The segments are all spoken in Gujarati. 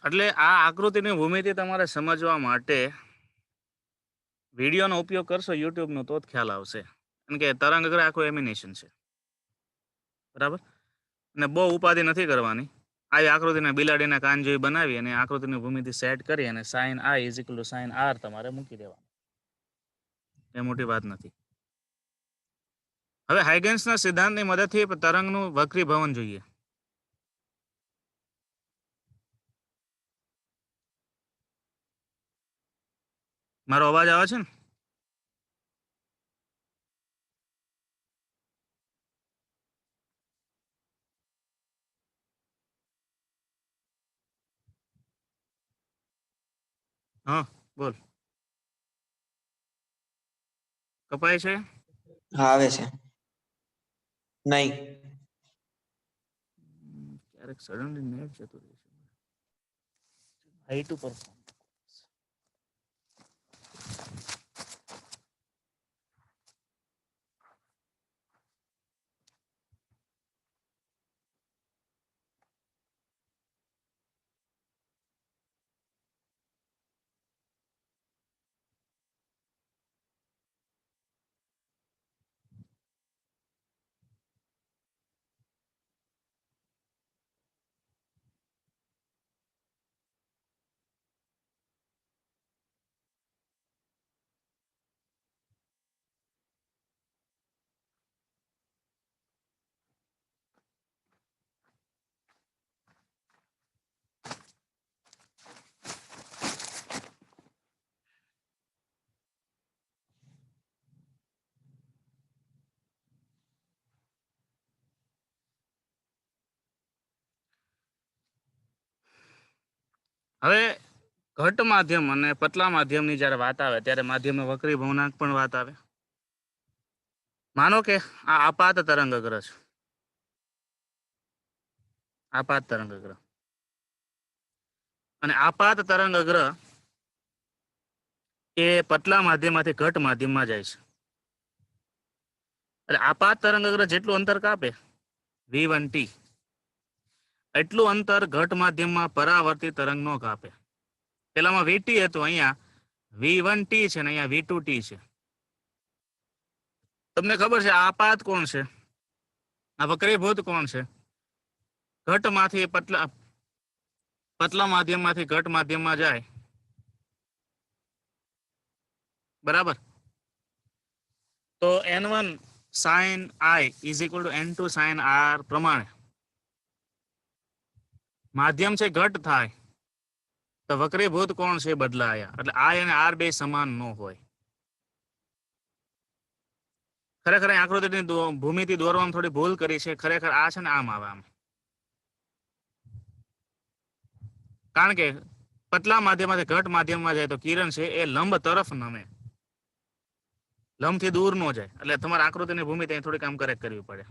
એટલે આ આકૃતિની ભૂમિતિ તમારે સમજવા માટે વિડીયોનો ઉપયોગ કરશો યુટ્યુબનો તો જ ખ્યાલ આવશે. કારણ કે તરંગ અગ્ર આખું એમિનેશન છે. બરાબર? અને બહુ ઉપાધિ નથી કરવાની. આ આકૃતિને બિલાડીના કાન જેવી બનાવી અને આકૃતિની ભૂમિતિ સેટ કરી અને sin i = sin r તમારે મૂકી દેવાનું. એ મોટી વાત નથી. હવે હાઇગન્સના સિદ્ધાંતની મદદથી તરંગનું વક્રીભવન જોઈએ. મારો અવાજ આવે છે ને? હા, બોલ. કપાય છે? હા આવે છે. નહીં. ક્યારેક સડનલી નેટ જતું રહે છે. હાઈટ ઉપર હવે ઘટ માધ્યમ અને પતલા માધ્યમની જ્યારે વાત આવે ત્યારે માધ્યમનો વક્રીભવનાંક પણ વાત આવે. માનો કે આ આપાત તરંગ અગ્ર છે. આપાત તરંગ અગ્ર અને આપાત તરંગ અગ્ર એ પતલા માધ્યમમાંથી ઘટ માધ્યમમાં જાય છે. એટલે આપાત તરંગ અગ્ર જેટલું અંતર કાપે v1t એટલું અંતર ઘટ માધ્યમમાં પરાવર્તિત તરંગ નો કાપે. પેલામાં vt હતું, અહીંયા v1t છે ને અહીંયા v2t છે. તમને ખબર છે આપાત કોણ છે? આ વક્રીભૂત કોણ છે? ઘટમાંથી પતલા માધ્યમમાંથી ઘટ માધ્યમમાં જાય. બરાબર? તો n1 sin i = n2 sin r પ્રમાણે માધ્યમ છે ઘટ થાય તો વક્રીભૂત કોણ છે બદલાયા. એટલે i અને r બે સમાન ન હોય. ખરેખર આકૃતિની ભૂમિતિ દોરવામાં થોડી ભૂલ કરી છે. ખરેખર આ છે ને આમ આવે આમ. કારણ કે પતલા માધ્યમમાંથી ઘટ માધ્યમમાં જાય તો કિરણ છે એ લંબ તરફ નમે, લંબથી દૂર ન જાય. એટલે તમારે આકૃતિની ભૂમિતિ થોડીક આમ કરેક્ટ કરવી પડે.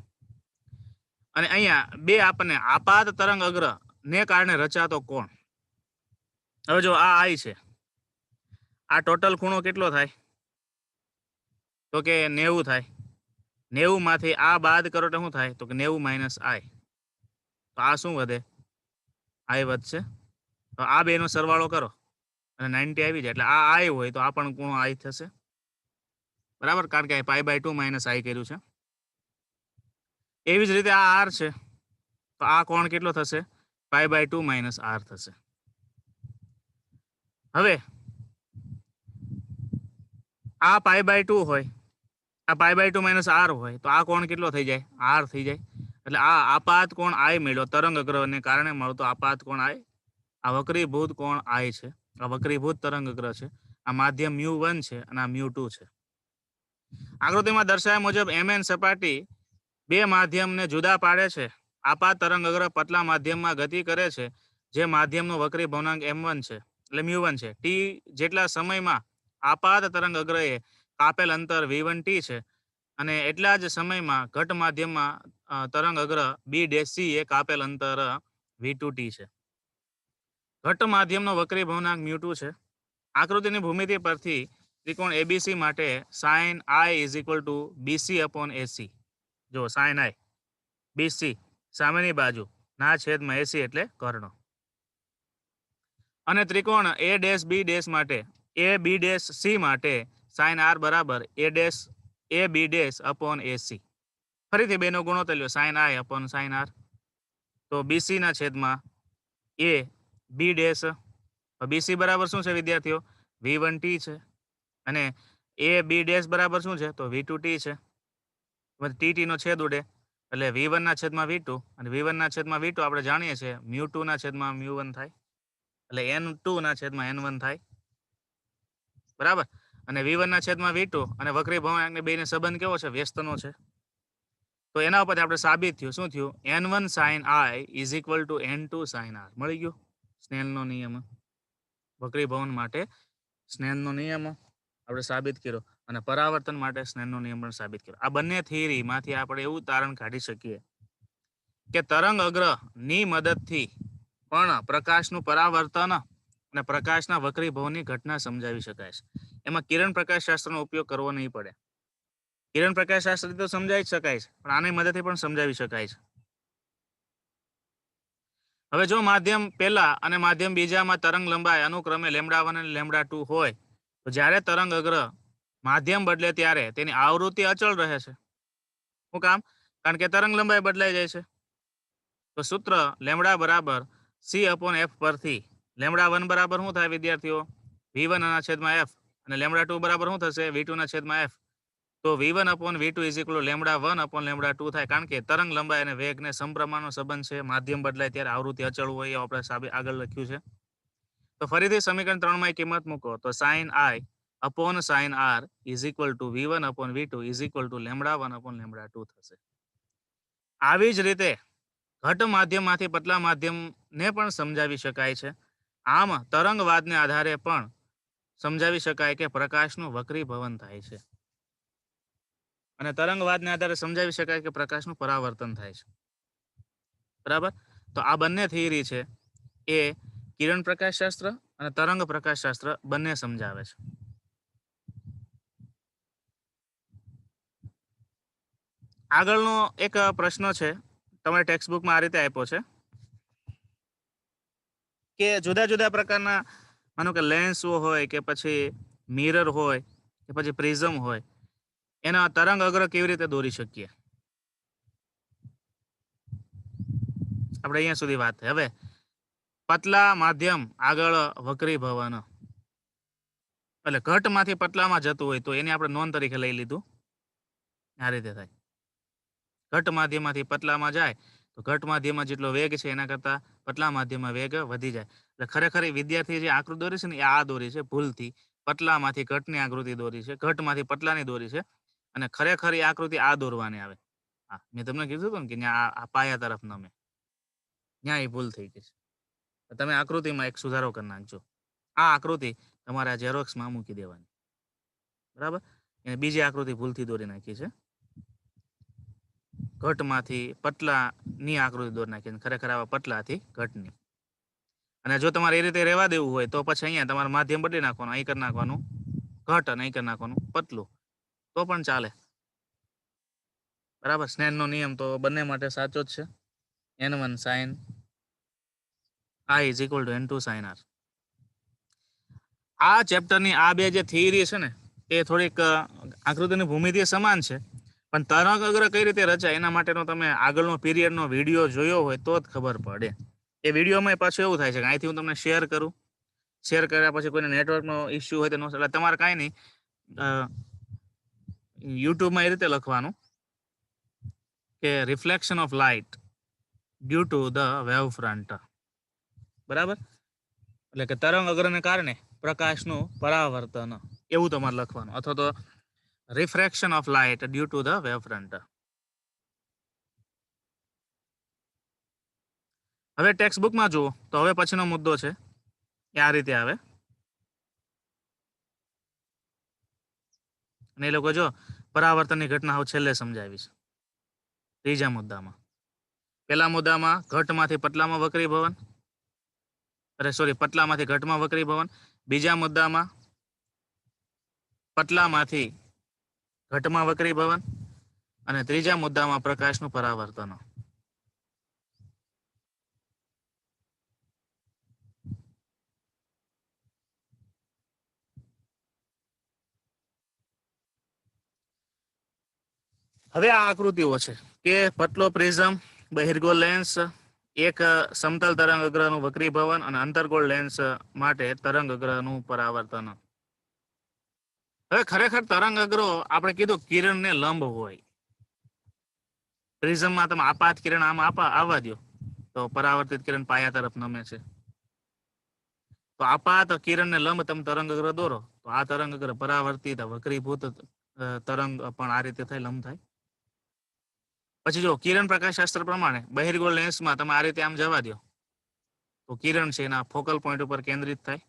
અને અહીંયા બે આપણને આપાત તરંગ અગ્ર ને કારણે રચાતો કોણ. હવે જો આ i છે, આ ટોટલ ખૂણો કેટલો થાય? તો કે 90 થાય. 90 માંથી આ બાદ કરો તો શું થાય? તો કે 90 - i. તો આ શું વધે? i વધશે. તો આ બેનો સરવાળો કરો અને 90 આવી જાય. એટલે આ i હોય તો આ પણ ખૂણો i થશે. બરાબર? કારણ કે π/2 - i કર્યું છે. એવી જ રીતે આ r છે તો આ કોણ કેટલો થશે? π/2 - r થશે. હવે આ π/2 હોય, આ π/2 - r હોય તો આ કોણ કેટલો થઈ જાય? r થઈ જાય. એટલે આ આપાત કોણ i મળ્યો તરંગ અગ્રને કારણે મળતો આપાત કોણ i. આ વક્રીભૂત કોણ i છે. આ વક્રીભૂત તરંગ અગ્ર છે. આ માધ્યમ μ1 છે અને આ μ2 છે. આકૃતિમાં દર્શાવ્યા મુજબ mn સપાટી બે માધ્યમને જુદા પાડે છે. આપાત તરંગ અગ્ર પતલા માધ્યમમાં ગતિ કરે છે જે માધ્યમનો વક્રીભવનાંક m1 છે એટલે μ1 છે. t જેટલા સમયમાં આપાત તરંગ અગ્રએ કાપેલ અંતર v1t છે અને એટલા જ સમયમાં ઘટ માધ્યમમાં તરંગ અગ્ર b' એ કાપેલ અંતર v2t છે. ઘટ માધ્યમનો વક્રીભવનાંક μ2 છે. આકૃતિની ભૂમિતિ પરથી ત્રિકોણ ABC માટે sin i = BC/AC. જો sin i BC સામેની બાજુ ના છેદમાં AC એટલે કર્ણ. અને ત્રિકોણ a ડેશ b ડેશ માટે a b ડેશ c માટે sin r બરાબર a b dash upon ac. ફરીથી બેનો ગુણોત્તર લ્યો sin i upon sin r. તો bc ના છેદમાં a b ડેશ bc બરાબર શું છે વિદ્યાર્થીઓ v1t છે અને a b ડેશ બરાબર શું છે તો v2t છે. tt નો છેદ ઉડે એટલે v1 ના છેદમાં v2 અને v1 ના છેદમાં v2 આપણે જાણીએ છીએ mu2 ના છેદમાં mu1 થાય એટલે n2 ના છેદમાં n1 થાય બરાબર. અને v1 ના છેદમાં v2 અને વક્રી ભવાંકને બેને સંબંધ કેવો છે વ્યસ્તનો છે. તો એના ઉપરથી આપણે સાબિત થયું શું થયું n1 sin i = n2 sin r મળી ગયું. સ્નેલનો નિયમ વક્રી ભવન માટે સ્નેલનો નિયમ આપણે સાબિત કર્યો અને પરાવર્તન માટે સ્નેલનો નિયમ પણ સાબિત કર્યો. આ બંને થિયરીમાંથી આપણે એવું તારણ કાઢી શકીએ કે તરંગ અગ્રની મદદથી પણ પ્રકાશનું પરાવર્તન અને પ્રકાશના વક્રીભવનની ઘટના સમજાવી શકાય છે. એમાં કિરણ પ્રકાશ શાસ્ત્રનો ઉપયોગ કરવો નહીં પડે. કિરણ પ્રકાશ શાસ્ત્રથી તો સમજાવી શકાય છે પણ આની મદદથી પણ સમજાવી શકાય છે. હવે જો માધ્યમ પહેલા અને માધ્યમ બીજામાં તરંગ લંબાઈ અનુક્રમે λ1 અને λ2 હોય તો જ્યારે તરંગ અગ્ર માધ્યમ બદલે ત્યારે તેની આવૃત્તિ અચળ રહે છે. શું કામ? કારણ કે તરંગ લંબાઈ બદલાઈ જાય છે. તો સૂત્ર લેમ્બડા બરાબર c/f પરથી λ1 બરાબર શું થાય વિદ્યાર્થીઓ v1 ના છેદમાં f અને λ2 બરાબર શું થશે v2 ના છેદમાં f. તો v1/v2 = λ1/λ2 થાય કારણ કે તરંગ લંબાઈ અને વેગને સમપ્રમાણનો સંબંધ છે. માધ્યમ બદલાય ત્યારે આવૃત્તિ અચળ હોય એવું આપણે આગળ લખ્યું છે. તો ફરીથી સમીકરણ 3 માં કિંમત મૂકો તો sin i upon sin r = v1/v2 = λ1/λ2 થશે. આવી જ રીતે ઘટ માધ્યમમાંથી પતલા માધ્યમને પણ સમજાવી શકાય છે. આમ તરંગવાદને આધારે પણ સમજાવી શકાય કે પ્રકાશનું વક્રીભવન થાય છે અને તરંગવાદને આધારે સમજાવી શકાય કે પ્રકાશનું પરાવર્તન થાય છે. બરાબર. તો આ બંને થિયરી છે એ કિરણ પ્રકાશશાસ્ત્ર અને તરંગ પ્રકાશશાસ્ત્ર બંને સમજાવે છે. આગળનો એક પ્રશ્ન છે તમારે ટેક્સ્ટ બુકમાં આ રીતે આપ્યો છે કે જુદા જુદા પ્રકારના માનો કે લેન્સ હોય કે પછી મિરર હોય કે પછી પ્રિઝમ હોય એના તરંગ અગ્ર કેવી રીતે દોરી શકીએ. આપણે અહીંયા સુધી વાત થઈ. હવે પતલા માધ્યમ આગળ વક્રીભવન એટલે ઘટમાંથી પતલામાં જતું હોય તો એને આપણે નોંધ તરીકે લઈ લીધું. આ રીતે થાય. ઘટ માધ્યમમાંથી પતલામાં જાય તો ઘટ માધ્યમમાં જેટલો વેગ છે એના કરતાં પતલા માધ્યમમાં વેગ વધી જાય. એટલે ખરેખર વિદ્યાર્થી જે આકૃતિ દોરી છે ને એ આ દોરી છે ભૂલથી પતલામાંથી ઘટની આકૃતિ દોરી છે ઘટમાંથી પતલાની દોરી છે અને ખરેખર એ આકૃતિ આ દોરવાની આવે. હા મેં તમને કીધું હતું ને કે ત્યાં આ પાયા તરફ નમે ત્યાં એ ભૂલ થઈ ગઈ છે. તમે આકૃતિમાં એક સુધારો કરી નાખજો. આ આકૃતિ તમારા ઝેરોક્સમાં મૂકી દેવાની બરાબર. એને બીજી આકૃતિ ભૂલથી દોરી નાખી છે. ઘટમાંથી પતલાની આકૃતિ દોરી નાખી ખરેખર આવા પતલાથી ઘટની. અને જો તમારે એ રીતે રહેવા દેવું હોય તો પછી અહીંયા તમારે માધ્યમ બદલી નાખવાનું અહીં કરી નાખવાનું ઘટ અને અહીં કરી નાખવાનું પતલું તો પણ ચાલે. બરાબર. સ્નેલનો નિયમ તો બંને માટે સાચો જ છે. n1 sin i = n2 sin r. આ ચેપ્ટરની આ બે જે થિયરી છે ને એ થોડીક આકૃતિની ભૂમિતિ સમાન છે પણ તરંગ અગ્ર કઈ રીતે રચાય એના માટેનો તમે આગળનો પીરિયડનો વિડીયો જોયો હોય તો જ ખબર પડે. એ વિડીયોમાં પાછું એવું થાય છે કે અહીંથી હું તમને શેર કરું શેર કર્યા પછી કોઈને નેટવર્કનો ઇસ્યુ હોય તો એટલે તમારે કાંઈ નહીં યુટ્યુબમાં એ રીતે લખવાનું કે reflection of light due to the wave front. બરાબર. એટલે કે તરંગ અગ્રને કારણે પ્રકાશનું પરાવર્તન એવું તમારે લખવાનું અથવા તો refraction of light due to the wave front. હવે ટેક્સ્ટ બુકમાં જુઓ તો હવે પછીનો મુદ્દો છે એ આ રીતે આવે અને એ લોકો જો પરાવર્તનની ઘટના હવે છેલ્લે સમજાવી છે ત્રીજા મુદ્દામાં. પહેલા મુદ્દામાં ઘટમાંથી પતલામાં વક્રીભવન પતલામાંથી ઘટમાં વક્રીભવન. બીજા મુદ્દામાં પતલામાંથી ઘટમાં વક્રીભવન અને ત્રીજા મુદ્દામાં પ્રકાશનું પરાવર્તન. હવે આ આકૃતિઓ છે કે પતલો પ્રિઝમ, બહિર્ગોળ લેન્સ, એક સમતલ તરંગ અગ્રનું વક્રીભવન અને અંતર્ગોળ લેન્સ માટે તરંગ અગ્રનું પરાવર્તન. હવે ખરેખર તરંગ અગ્રો આપણે કીધું કિરણને લંબ હોય. પ્રિઝમમાં તમે આપાત કિરણ આમ આવવા દો તો પરાવર્તિત કિરણ પાયા તરફ નમે છે. તો આપાત કિરણને લંબ તમે તરંગ અગ્ર દોરો તો આ તરંગ અગ્ર પરાવર્તિત વક્રીભૂત તરંગ પણ આ રીતે થાય, લંબ થાય. પછી જો કિરણ પ્રકાશ શાસ્ત્ર પ્રમાણે બહિર્ગોળ લેન્સમાં તમે આ રીતે આમ જવા દો તો કિરણ છે એના ફોકલ પોઈન્ટ ઉપર કેન્દ્રિત થાય.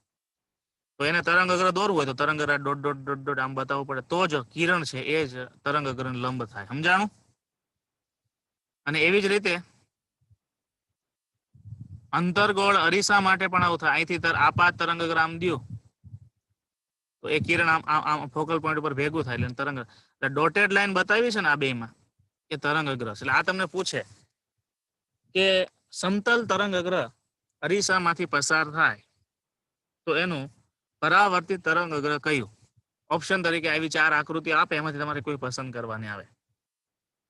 તો એને તરંગ અગ્ર દોરવું હોય તો તરંગ અગ્ર ડોટ ડોટ ડોટ ડોટ આમ બતાવવું પડે તો જ કિરણ છે એ જ તરંગ અગ્ર લંબ થાય. સમજાણું? અને એવી જ રીતે અંતર્ગોળ અરીસા માટે પણ આવું થાય. અહીંથી આપાત તરંગ અગ્ર આમ દો તો એ કિરણ આમ ફોકલ પોઈન્ટ ઉપર ભેગું થાય એટલે તરંગ ડોટેડ લાઈન બતાવી છે ને આ બેમાં એ તરંગ અગ્ર. એટલે આ તમને પૂછે કે સમતલ તરંગ અગ્ર અરીસામાંથી પસાર થાય તો એનું પરાવર્તિત તરંગ અગ્ર કયું? ઓપ્શન તરીકે આવી 4 આકૃતિ આપે, એમાંથી તમારે કોઈ પસંદ કરવાની આવે.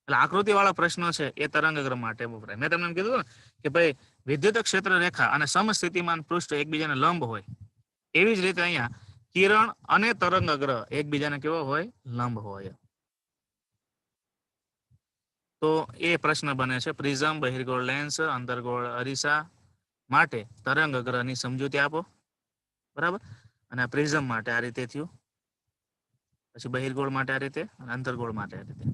એટલે આકૃતિ વાળા પ્રશ્નો છે એ તરંગ અગ્ર માટે વપરાય. મેં તમને એમ કીધું ને કે ભાઈ વિદ્યુત ક્ષેત્ર રેખા અને સમસ્થિતિમાન પૃષ્ઠ એકબીજાને લંબ હોય, એવી જ રીતે અહીંયા કિરણ અને તરંગ અગ્ર એકબીજાને કેવો હોય? લંબ હોય. તો એ પ્રશ્ન બને છે પ્રિઝમ, બહિર્ગોળ લેન્સ, અંતર્ગોળ અરીસા માટે તરંગ અગ્રની સમજૂતી આપો. બરાબર? અને પ્રિઝમ માટે આ રીતે થયું, પછી બહિર્ગોળ માટે આ રીતે અને અંતર્ગોળ માટે આ રીતે.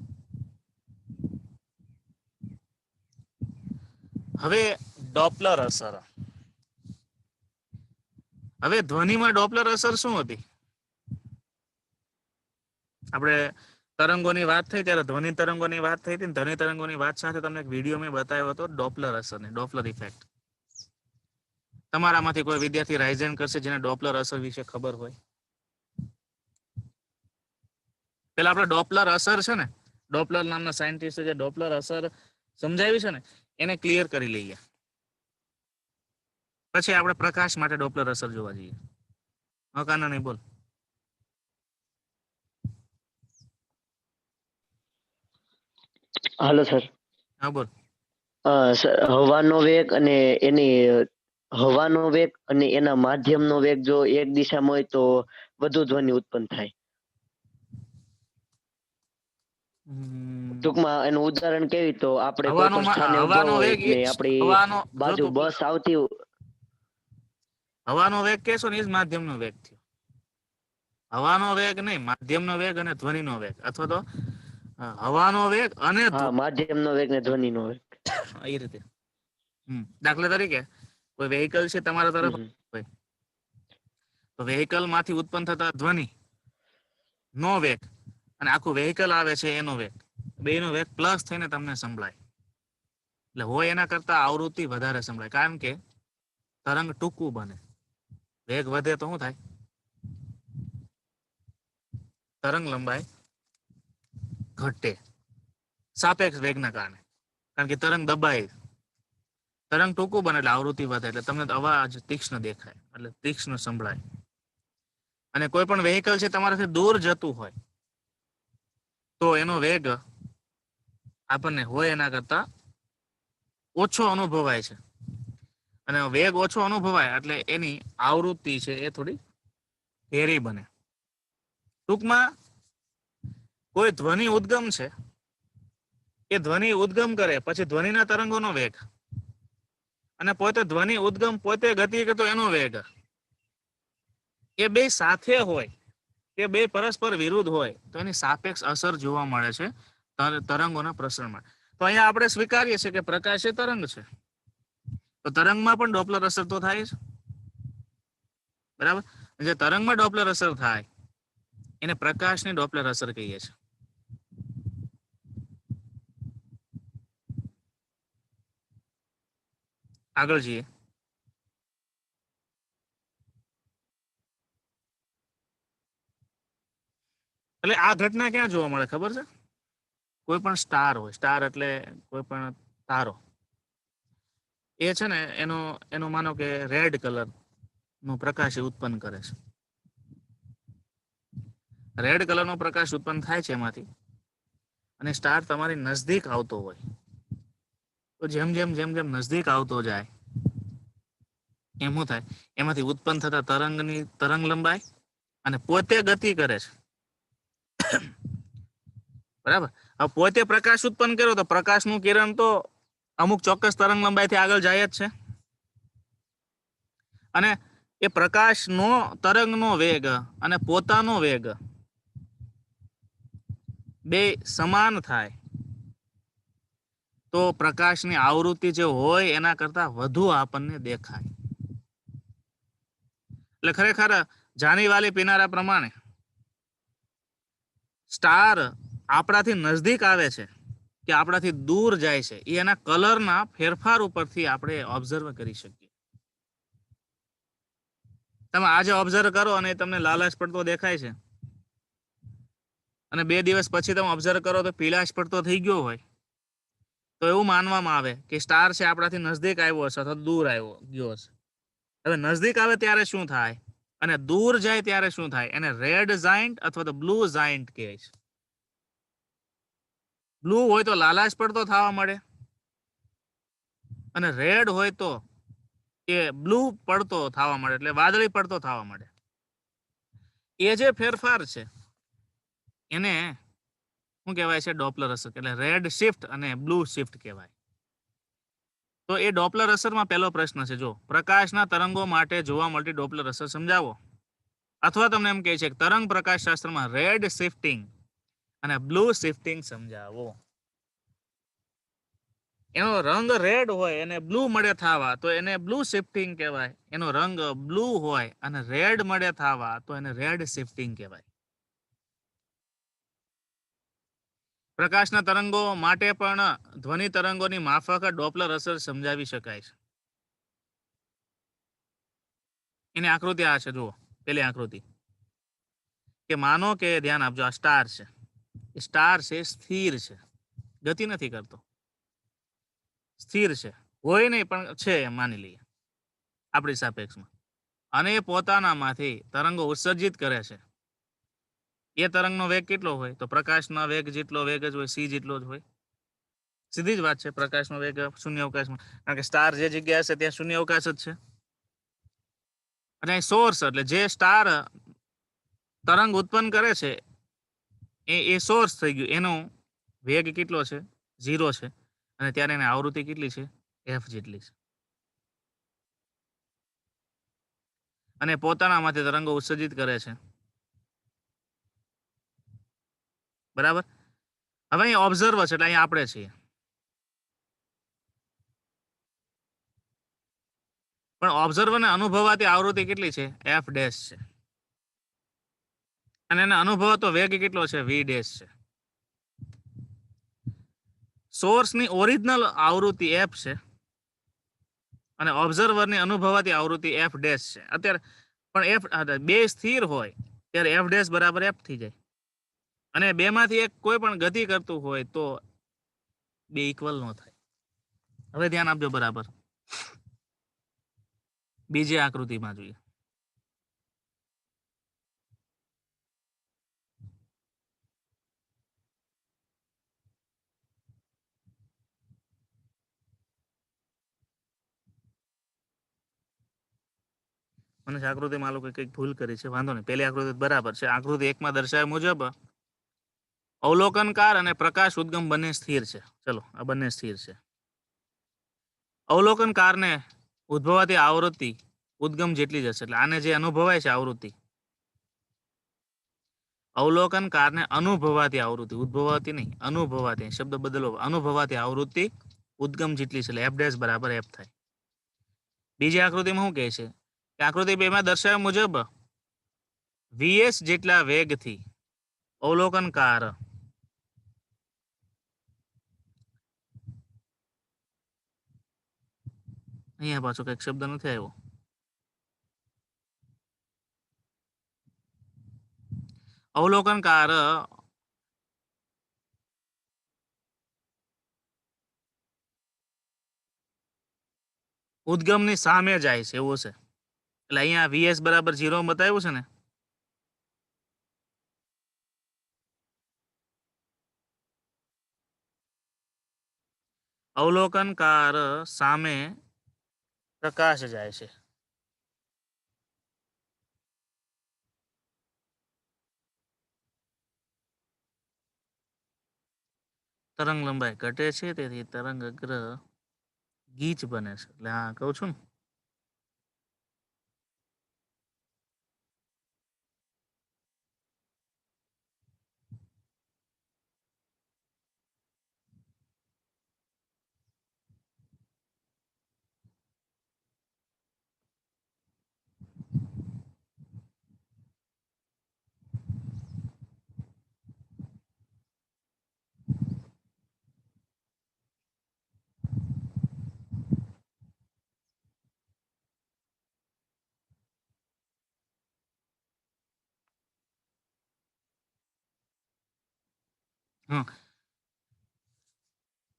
હવે ડોપલર અસર. હવે ધ્વનિમાં ડોપલર અસર શું હતી? આપણે તરંગોની વાત થઈ ત્યારે ધ્વનિ તરંગોની વાત થઈ હતી ને ધ્વનિ તરંગોની વાત સાથે તમને એક વિડીયો મેં બતાવ્યો હતો ડોપલર અસર, ડોપલર ઇફેક્ટ. તમારામાંથી કોઈ વિદ્યાર્થી રાઇઝન કરશે જેને ડોપલર અસર વિશે ખબર હોય? પેલા આપણે ડોપલર અસર છે ને, ડોપલર નામના સાયન્ટિસ્ટ જે ડોપલર અસર સમજાવી છે ને એને ક્લિયર કરી લઈએ, પછી આપણે પ્રકાશ માટે ડોપલર અસર જોવા જઈએ. હકાના નહીં બોલ. Hello sir. હા બોલ. હવાનો વેગ અને એના માધ્યમનો વેગ જો એક દિશામાં હોય તો વધુ ધ્વનિ ઉત્પન્ન થાય. ટૂંકમાં એનું ઉદાહરણ કેવી તો આપણે કોઈ પણ સ્થાને ઉભા હવાનો હોય વેગ ને આપણી બાજુ બસ આવતી. હવાનો વેગ કેશો ને એ જ માધ્યમનો વેગ થયો. હવાનો વેગ નહીં, માધ્યમનો વેગ અને ધ્વનિનો વેગ, અથવા તો હવાનો વેગ અને માધ્યમનો વેગ ને ધ્વનિનો વેગ એ રીતે. દાખલા તરીકે કોઈ વેહિકલ છે તમારા તરફ હોય તો વેહિકલ માંથી ઉત્પન્ન થતા ધ્વનિ નો વેગ અને આખું વેહિકલ આવે છે એનો વેગ, બેનો વેગ પ્લસ થઈને તમને સંભળાય. એટલે હોય એના કરતા આવૃત્તિ વધારે સંભળાય, કારણ કે તરંગ ટૂંકું બને. વેગ વધે તો શું થાય? તરંગ લંબાઈ ઘટે સાપેક્ષ વેગના કારણે, કારણ કે તરંગ દબાય. તરંગ ટૂંકું બને એટલે આવૃત્તિ વધે, એટલે તમને અવાજ તીક્ષ્ણ દેખાય, એટલે તીક્ષ્ણ સંભળાય. અને કોઈ પણ વેહિકલ છે તમારાથી દૂર જતું હોય તો એનો વેગ આપણને હોય એના કરતા ઓછો અનુભવાય છે. અને વેગ ઓછો અનુભવાય એટલે એની આવૃત્તિ છે એ થોડી ધેરી બને. ટૂંકમાં કોઈ ધ્વનિ ઉદ્ગમ છે, એ ધ્વનિ ઉદ્ગમ કરે પછી ધ્વનિના તરંગોનો વેગ અને પોતે ધ્વનિ ઉદ્ગમ પોતે ગતિ કરતો એનો વેગ, એ બે સાથે હોય, એ બે પરસ્પર વિરુદ્ધ હોય તો એની સાપેક્ષ અસર જોવા મળે છે તરંગોના પ્રસરણમાં. તો અહીંયા આપણે સ્વીકારીએ છીએ કે પ્રકાશ એ તરંગ છે, તો તરંગમાં પણ ડોપલર અસર તો થાય છે. બરાબર? જે તરંગમાં ડોપલર અસર થાય એને પ્રકાશની ડોપલર અસર કહીએ છીએ. આગળ જઈએ. એટલે આ ઘટના ક્યાં જોવા મળે ખબર છે? કોઈ પણ સ્ટાર હોય, સ્ટાર એટલે કોઈ પણ તારો, એ છે ને એનો માનો કે રેડ કલર નો પ્રકાશ ઉત્પન્ન કરે છે. રેડ કલરનો પ્રકાશ ઉત્પન્ન થાય છે એમાંથી, અને સ્ટાર તમારી નજદીક આવતો હોય તો જેમ જેમ જેમ જેમ નજદીક આવતો જાય એમ શું થાય, એમાંથી ઉત્પન્ન થતા તરંગ લંબાઈ અને પોતે ગતિ કરે છે, બરાબર. હવે પોતે પ્રકાશ ઉત્પન્ન કર્યો તો પ્રકાશનું કિરણ તો અમુક ચોક્કસ તરંગ લંબાઈથી આગળ જાય જ છે, અને એ પ્રકાશનો તરંગનો વેગ અને પોતાનો વેગ બે સમાન થાય તો પ્રકાશની આવૃત્તિ જે હોય એના કરતા વધુ આપણને દેખાય. એટલે ખરેખર જાની વાલી પીનારા પ્રમાણે સ્ટાર આપણાથી નજદીક આવે છે કે આપણાથી દૂર જાય છે એ એના કલરના ફેરફાર ઉપરથી આપણે ઓબ્ઝર્વ કરી શકીએ. તમે આજે ઓબ્ઝર્વ કરો અને તમને લાલાશ પડતો દેખાય છે, અને 2 દિવસ પછી તમે ઓબ્ઝર્વ કરો તો પીળાશ પડતો થઈ ગયો હોય, તો એવું માનવામાં આવે કે સ્ટાર છે આપણાથી નજદીક આવ્યો હશે અથવા દૂર આવ્યો ગયો હશે. હવે નજદીક આવે ત્યારે શું થાય અને દૂર જાય ત્યારે શું થાય, એને રેડ જાયન્ટ અથવા તો બ્લુ જાયન્ટ કહે છે. બ્લુ હોય તો લાલાશ પડતો થવા મળે, અને રેડ હોય તો એ બ્લુ પડતો થવા મળે, એટલે વાદળી પડતો થવા મળે. એ જે ફેરફાર છે એને શું કહેવાય છે? ડોપલર અસર, એટલે રેડ શિફ્ટ અને બ્લુ શિફ્ટ કહેવાય. તો એ ડોપલર અસરમાં પહેલો પ્રશ્ન છે, જો પ્રકાશના તરંગો માટે જોવા મળતી ડોપલર અસર સમજાવો, અથવા તમને એમ કહે છે કે તરંગ પ્રકાશશાસ્ત્રમાં રેડ શિફ્ટિંગ અને બ્લુ શિફ્ટિંગ સમજાવો. એનો રંગ રેડ હોય અને બ્લુ મળે થવા તો એને બ્લુ શિફ્ટિંગ કહેવાય. એનો રંગ બ્લુ હોય અને રેડ મળે થવા તો એને રેડ શિફ્ટિંગ કહેવાય. પ્રકાશના તરંગો માટે પણ ધ્વનિ તરંગોની માફક ડોપલર અસર સમજાવી શકાય છે. એની આકૃતિ આ છે, જુઓ પેલી આકૃતિ, કે માનો કે ધ્યાન આપજો, આ સ્ટાર છે, એ સ્ટાર છે સ્થિર છે, ગતિ નથી કરતો, સ્થિર છે, હોય નહીં પણ છે એમ માની લઈએ આપણી સાપેક્ષમાં, અને એ પોતાનામાંથી તરંગો ઉત્સર્જિત કરે છે. એ તરંગનો વેગ કેટલો હોય? તો પ્રકાશના વેગ જેટલો વેગ જ હોય, સી જેટલો જ હોય. સીધી જ વાત છે, પ્રકાશનો વેગ શૂન્ય અવકાશમાં, કારણ કે સ્ટાર જે જગ્યા હશે ત્યાં શૂન્ય અવકાશ જ છે. અને સોર્સ એટલે જે સ્ટાર તરંગ ઉત્પન્ન કરે છે એ સોર્સ થઈ ગયું, એનો વેગ કેટલો છે? 0 છે, અને ત્યારે એની આવૃત્તિ કેટલી છે? f જેટલી છે. અને પોતાનામાંથી તરંગો ઉત્સર્જિત કરે છે, બરાબર. હવે અહીં ઓબ્ઝર્વર છે એટલે અહીં આપણે છીએ, પણ ઓબ્ઝર્વરને અનુભવાતી આવૃત્તિ કેટલી છે? f ડેશ છે, અને એને અનુભવાતો વેગ કેટલો છે? v ડેશ છે. સોર્સની ઓરિજિનલ આવૃત્તિ f છે અને ઓબ્ઝર્વરની અનુભવાતી આવૃત્તિ f ડેશ છે. અત્યારે પણ f બે સ્થિર હોય ત્યારે f ડેશ બરાબર f થઈ જાય, અને બેમાંથી એક કોઈ પણ ગતિ કરતું હોય તો બે ઇક્વલ ન થાય. હવે ધ્યાન આપજો બરાબર, બીજી આકૃતિમાં જોઈએ. મને આકૃતિમાં આ લોકોએ કંઈક ભૂલ કરી છે, વાંધો નહીં, પહેલી આકૃતિ બરાબર છે. આકૃતિ 1 માં દર્શાવ્યા મુજબ અવલોકનકાર અને પ્રકાશ ઉદ્ગમ બંને સ્થિર છે. ચલો, આ બંને સ્થિર છે. અવલોકનકારને ઉદ્ભવાતી આવૃત્તિ ઉદ્ગમ જેટલી જ હશે, એટલે આને જે અનુભવાય છે આવૃત્તિ, અવલોકનકારને અનુભવાતી આવૃત્તિ, ઉદ્ભવાતી નહીં, અનુભવાતી, શબ્દ બદલો, અનુભવાતી આવૃત્તિ ઉદ્ગમ જેટલી છે, એટલે f ડેશ બરાબર f થાય. બીજી આકૃતિમાં શું કહે છે કે આકૃતિ 2 માં દર્શાવ્યા મુજબ vs જેટલા વેગથી અવલોકનકાર અહીંયા પાછો કઈક શબ્દ નથી આવ્યો, અવલોકનકાર ઉદ્ગમની સામે જાય છે એવું છે, એટલે અહીંયા vs બરાબર 0 બતાવ્યું છે ને, અવલોકનકાર સામે પ્રકાશ જાય છે. તરંગ લંબાઈ ઘટે છે, તેથી તરંગ અગ્ર ગીચ બને છે. એટલે હા કહું છું ને.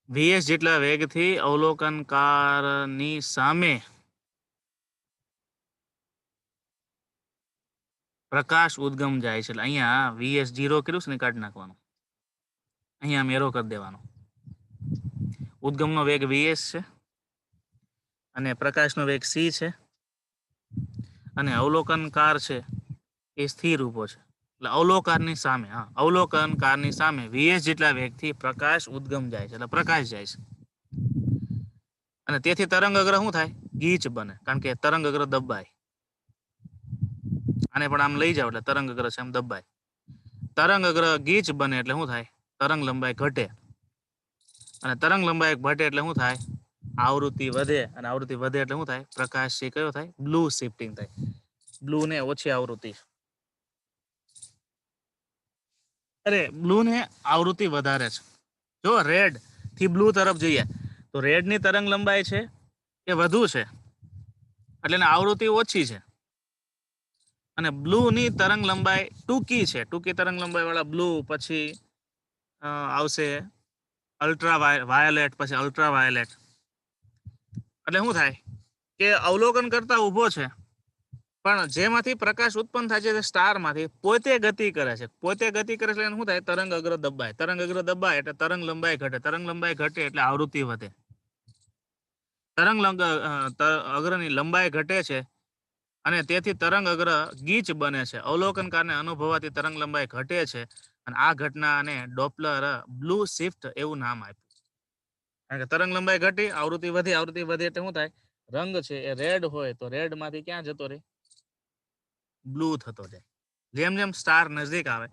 વીએસ જેટલા વેગથી અવલોકનકારની સામે પ્રકાશ ઉદ્ગમ જાય છે. એટલે અહીંયા વીએસ 0 કર્યું છે ને કાઢી નાખવાનું. અહીંયા મેરો કરી દેવાનો. ઉદ્ગમનો વેગ વીએસ છે અને પ્રકાશનો વેગ સી છે અને અવલોકનકાર છે એ સ્થિર ઊભો છે. એટલે અવલોકનકારની સામે વીએસ જેટલા વેગથી પ્રકાશ ઉદ્ગમ જાય છે. એટલે પ્રકાશ જાય છે અને તેથી તરંગ અગ્ર શું થાય? ગીચ બને, કારણ કે તરંગ અગ્ર દબાય. આને પણ આમ લઈ જાવ એટલે તરંગ અગ્ર છે આમ દબાય. તરંગ અગ્ર ગીચ બને એટલે શું થાય? તરંગ લંબાઈ ઘટે. અને તરંગ લંબાઈ ઘટે એટલે શું થાય? આવૃત્તિ વધે. અને આવૃત્તિ વધે એટલે શું થાય? પ્રકાશ કયો થાય? બ્લુ શિફ્ટિંગ થાય. બ્લુ ને ઓછી આવૃત્તિ, બ્લુ ને આવૃત્તિ વધારે છે. જો રેડ થી બ્લુ તરફ જઈએ તો રેડ ની તરંગ લંબાઈ છે એ વધુ છે, એટલે એની આવૃત્તિ ઓછી છે. અને બ્લુ ની તરંગ લંબાઈ ટૂંકી છે. ટૂંકી તરંગ લંબાઈ વાળા બ્લુ, પછી આવશે અલ્ટ્રા વાયોલેટ, પછી અલ્ટ્રા વાયોલેટ. એટલે શું થાય કે અવલોકન કરતા ઊભો છે, પણ જેમાંથી પ્રકાશ ઉત્પન્ન થાય છે તે સ્ટારમાંથી પોતે ગતિ કરે છે. પોતે ગતિ કરે છે એટલે શું થાય? તરંગ અગ્ર દબાય. તરંગ અગ્ર દબાય એટલે તરંગ લંબાઈ ઘટે. તરંગ લંબાઈ ઘટે એટલે આવૃત્તિ વધે. તરંગ અગ્રની લંબાઈ ઘટે છે અને તેથી તરંગ અગ્ર ગીચ બને છે. અવલોકનકારને અનુભવાતી તરંગ લંબાઈ ઘટે છે અને આ ઘટનાને ડોપલર બ્લુ શિફ્ટ એવું નામ આપ્યું. કારણ કે તરંગ લંબાઈ ઘટી, આવૃત્તિ વધી. આવૃત્તિ વધી એટલે શું થાય? રંગ છે એ રેડ હોય તો રેડ માંથી ક્યાં જતો રહે? બ્લુ થતો જાય. જેમ જેમ સ્ટાર નજદીક આવે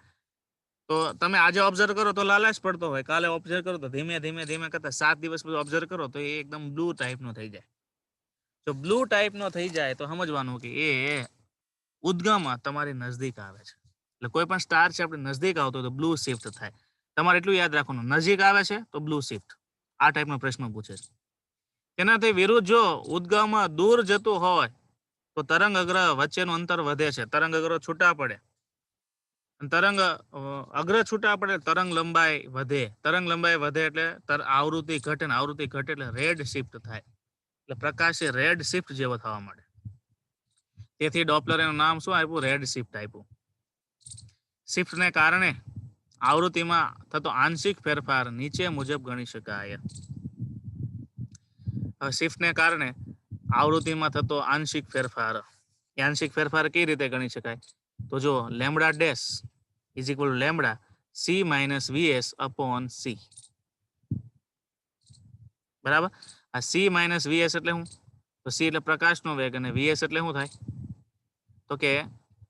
તો તમે આજે ઓબ્ઝર્વ કરો તો લાલાશ પડતો હોય, કાલે ઓબ્ઝર્વ કરો તો ધીમે ધીમે ધીમે કરતા 7 દિવસ પછી ઓબ્ઝર્વ કરો તો એ એકદમ બ્લુ ટાઈપનો થઈ જાય. જો બ્લુ ટાઈપનો થઈ જાય તો સમજવાનું કે એ ઉદ્ગમ તમારી નજદીક આવે છે. એટલે કોઈ પણ સ્ટાર છે આપણે નજદીક આવતો હોય તો બ્લુ શિફ્ટ થાય. તમારે એટલું યાદ રાખવાનું, નજીક આવે છે તો બ્લુ શિફ્ટ. આ ટાઈપનો પ્રશ્ન પૂછે છે. તેનાથી વિરુદ્ધ જો ઉદ્ગમ દૂર જતું હોય તો તરંગ અગ્ર વચ્ચેનું અંતર વધે છે. તરંગ અગ્ર છૂટા પડે. તરંગ અગ્ર છૂટા પડે, તરંગ લંબાઈ વધે. તરંગ લંબાઈ વધે એટલે આવૃત્તિ ઘટે, ને આવૃત્તિ ઘટે એટલે રેડ શિફ્ટ થાય. એટલે પ્રકાશ એ રેડ શિફ્ટ જેવો થવા માંડે. તેથી ડોપલર એનું નામ શું આપ્યું? રેડ શિફ્ટ આપ્યું. શિફ્ટને કારણે આવૃત્તિમાં થતો આંશિક ફેરફાર નીચે મુજબ ગણી શકાય. શિફ્ટને કારણે આવૃત્તિમાં થતો આંશિક ફેરફાર, એ આંશિક ફેરફાર કઈ રીતે ગણી શકાય? તો જો lambda dash is equal two lambda C minus VS upon C. બરાબર. આ સી માઇનસ વીએસ એટલે શું? તો સી એટલે પ્રકાશનો વેગ અને વીએસ એટલે શું થાય? તો કે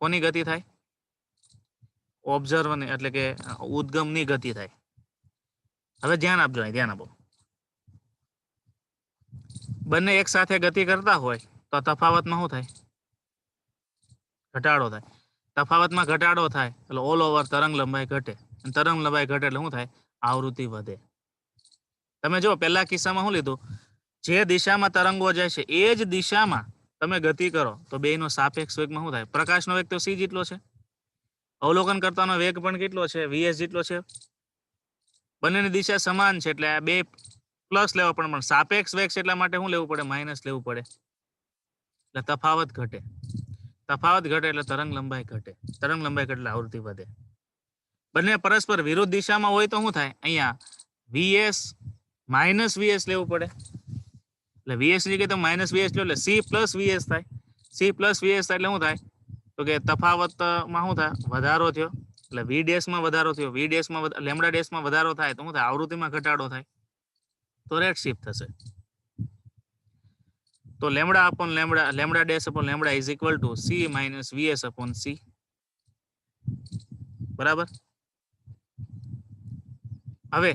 કોની ગતિ થાય? ઓબ્ઝર્વ એટલે કે ઉદ્ગમની ગતિ થાય. હવે ધ્યાન આપજો, અહીં ધ્યાન આપો. બંને એક સાથે ગતિ કરતા હોય તો તફાવતમાં શું થાય? ઘટાડો થાય. તફાવતમાં ઘટાડો થાય એટલે ઓલ ઓવર તરંગ લંબાઈ ઘટે. અને તરંગ લંબાઈ ઘટે એટલે શું થાય? આવૃત્તિ વધે. તમે જો પહેલા કિસ્સામાં શું લીધું? જે દિશામાં તરંગો જાય છે એ જ દિશામાં તમે ગતિ કરો તો બેનો સાપેક્ષ વેગમાં શું થાય? પ્રકાશનો વેગ તો સી જેટલો છે, અવલોકન કરતાનો વેગ પણ કેટલો છે? વીએસ જેટલો છે. બંનેની દિશા સમાન છે એટલે આ બે પ્લસ લેવા પડે, પણ સાપેક્ષ વેગ છે એટલા માટે શું લેવું પડે? માઇનસ લેવું પડે. એટલે તફાવત ઘટે. તફાવત ઘટે એટલે તરંગ લંબાઈ ઘટે. તરંગ લંબાઈ ઘટે એટલે આવૃત્તિ વધે. બંને પરસ્પર વિરુદ્ધ દિશામાં હોય તો શું થાય? અહીંયા વીએસ માઇનસ વીએસ લેવું પડે, એટલે વીએસ ની જગ્યાએ તમે માઇનસ વીએસ લો એટલે સી પ્લસ વીએસ થાય. સી પ્લસ વીએસ થાય એટલે શું થાય? તો કે તફાવતમાં શું થાય? વધારો થયો, એટલે વી ડેશમાં વધારો થયો, વી ડેશમાં લેમડા ડેશમાં વધારો થાય તો શું થાય? આવૃત્તિમાં ઘટાડો થાય, તો રેટ શિફ્ટ થશે. તો lambda upon lambda, lambda dash upon lambda is equal to c minus VS upon C. બરાબર. હવે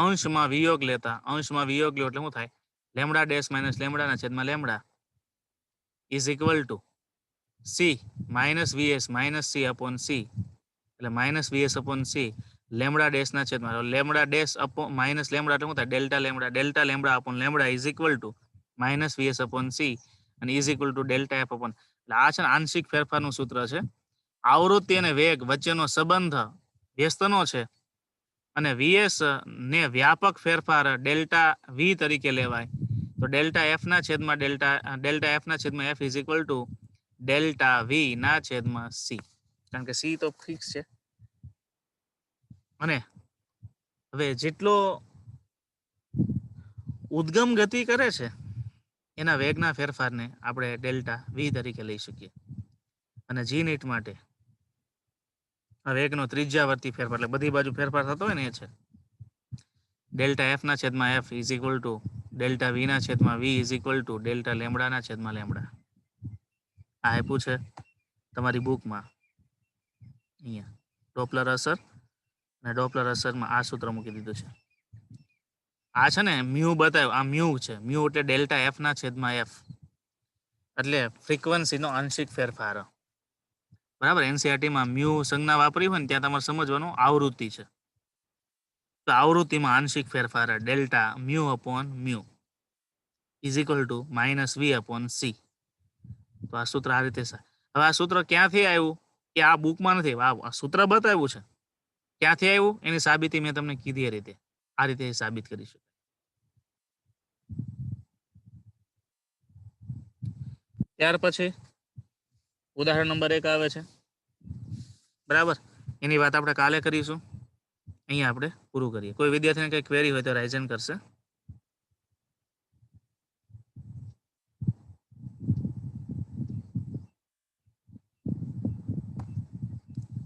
અંશમાં વિયોગ લેતા, અંશમાં વિયોગ લો એટલે શું થાય? લેમડા ડેશ માઇનસ લેમડાના છેદમાં lambda is equal to c minus VS minus c upon c, એટલે minus VS upon c lambda ડેશના છેદમાં lambda dash upon minus lambda એટલે શું થાય? Delta lambda upon lambda is equal to minus VS upon c અને is equal to delta f upon. એટલે આ છે ને આંશિક ફેરફારનું સૂત્ર છે. આવૃત્તિ અને વેગ વચ્ચેનો સંબંધ વ્યસ્તનો છે અને વીએસ ને વ્યાપક ફેરફાર ડેલ્ટા વી તરીકે લેવાય. તો ડેલ્ટા એફ ના છેદમાં ડેલ્ટા એફ ના છેદમાં F is equal to delta V ના છેદમાં સી, કારણ કે સી તો ફિક્સ છે. અને હવે જેટલો ઉદ્ગમ ગતિ કરે છે એના વેગના ફેરફારને આપણે ડેલ્ટા વી તરીકે લઈ શકીએ. અને જી નીટ માટે વેગનો ત્રિજ્યાવર્તી ફેરફાર એટલે બધી બાજુ ફેરફાર થતો હોય ને એ છે ડેલ્ટા એફ ના છેદમાં F is equal to delta V ના છેદમાં V is equal to delta lambda ના છેદમાં લેમડા. આ આપ્યું છે તમારી બુકમાં અહીંયા ડોપલર અસર, અને ડોપલર અસરમાં આ સૂત્ર મૂકી દીધું છે. આ છે ને મ્યુ બતાવ્યું, આ મ્યુ છે. મ્યુ એટલે ડેલ્ટા એફ ના છેદમાં એફ, એટલે ફ્રીક્વન્સીનો આંશિક ફેરફાર. બરાબર. એનસીઆરટીમાં મ્યુ સંજ્ઞા વાપરી હોય ને ત્યાં તમારે સમજવાનું આવૃત્તિ છે. તો આવૃત્તિમાં આંશિક ફેરફાર delta mu upon mu is equal to minus V upon C. તો આ સૂત્ર આ રીતે છે. હવે આ સૂત્ર ક્યાંથી આવ્યું કે આ બુકમાં નથી, આ સૂત્ર બતાવ્યું છે. ક્યાંથી આવ્યું એની સાબિતી મેં તમને કીધી એ રીતે, આ રીતે સાબિત કરી શકાય. ત્યાર પછી ઉદાહરણ નંબર 1 આવે છે. બરાબર. એની વાત આપણે કાલે કરીશું. અહીંયા આપણે પૂરું કરીએ. કોઈ વિદ્યાર્થીને કંઈ ક્વેરી હોય તો રાઇઝન કરશે.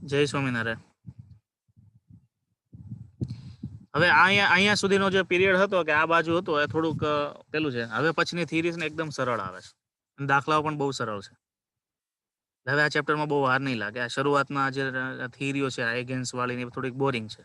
જય સ્વામિનારાયણ. હવે અહીંયા સુધીનો જે પીરિયડ હતો કે આ બાજુ હતો એ થોડુંક પેલું છે. હવે પછીની થિયરીઝ ને એકદમ સરળ આવે છે, દાખલાઓ પણ બહુ સરળ છે. હવે આ ચેપ્ટરમાં બહુ વાર નહીં લાગે. આ શરૂઆતમાં જે થિયરીઓ છે આઇગન્સ વાળી થોડીક બોરિંગ છે.